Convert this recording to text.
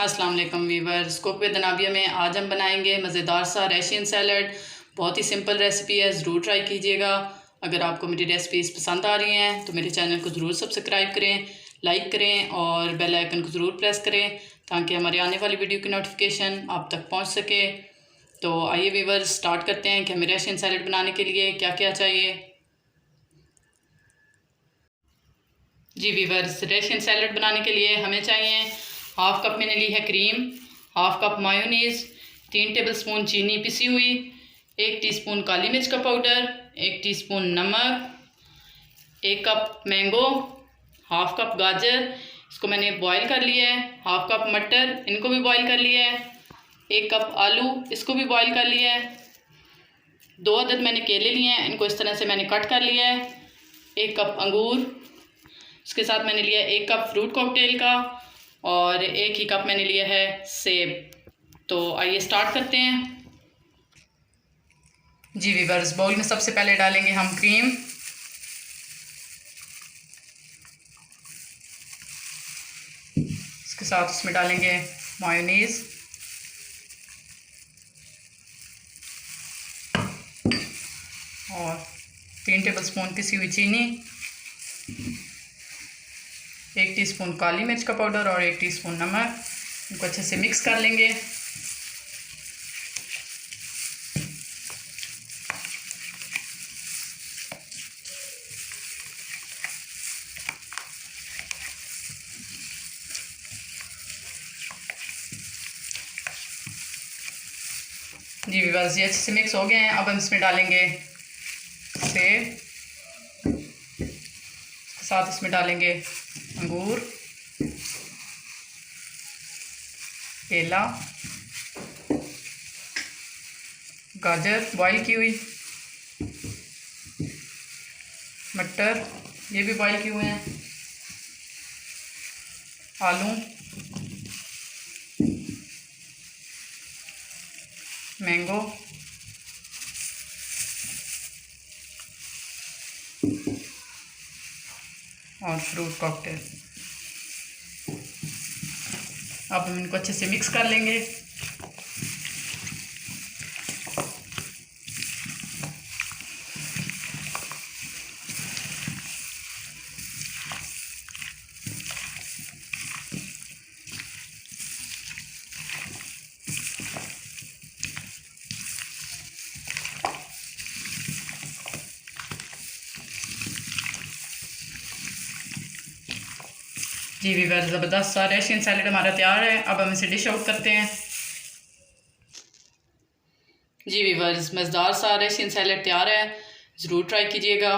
अस्सलाम वालेकुम viewers. Cook with Nabia में आज हम बनाएंगे मज़ेदार सा रशियन सैलड। बहुत ही सिंपल रेसिपी है, ज़रूर ट्राई कीजिएगा। अगर आपको मेरी रेसिपीज़ पसंद आ रही हैं तो मेरे चैनल को ज़रूर सब्सक्राइब करें, लाइक करें और बेल आइकन को ज़रूर प्रेस करें ताकि हमारी आने वाली वीडियो की नोटिफिकेशन आप तक पहुँच सके। तो आइए वीवर्स स्टार्ट करते हैं कि हमें रशियन सैलड बनाने के लिए क्या क्या चाहिए। जी वीवर्स, रशियन सैलड बनाने के लिए हमें चाहिए हाफ़ कप मैंने ली है cream, half cup mayonnaise, 3 tablespoon चीनी पिसी हुई, 1 टीस्पून काली मिर्च का पाउडर, 1 टीस्पून नमक, 1 कप मैंगो, हाफ़ कप गाजर, इसको मैंने बॉईल कर लिया है, हाफ़ कप मटर, इनको भी बॉईल कर लिया है, 1 कप आलू, इसको भी बॉईल कर लिया है, 2 अदद मैंने केले लिए हैं, इनको इस तरह से मैंने कट कर लिया है, 1 कप अंगूर, इसके साथ मैंने लिया 1 कप फ्रूट कॉकटेल का और 1 ही कप मैंने लिया है सेब। तो आइए स्टार्ट करते हैं। जी वीवर्स, बाउल में सबसे पहले डालेंगे हम क्रीम, इसके साथ उसमें डालेंगे मायोनीज़ और 3 टेबलस्पून पिसी हुई चीनी, 1 टीस्पून काली मिर्च का पाउडर और 1 टीस्पून नमक। इनको अच्छे से मिक्स कर लेंगे। जी विवास, ये अच्छे से मिक्स हो गए हैं। अब हम इसमें डालेंगे सेब, साथ इसमें डालेंगे अंगूर, केला, गाजर बॉईल की हुई, मटर ये भी बॉईल किए हुए हैं, आलू, मैंगो और फ्रूट कॉकटेल। अब हम इनको अच्छे से मिक्स कर लेंगे। जी वीवर, ज़बरदस्त सा रशियन सैलड हमारा तैयार है। अब हम इसे डिश आउट करते हैं। जी वीवर्स, मज़ेदार सा रशियन सैलड तैयार है, ज़रूर ट्राई कीजिएगा।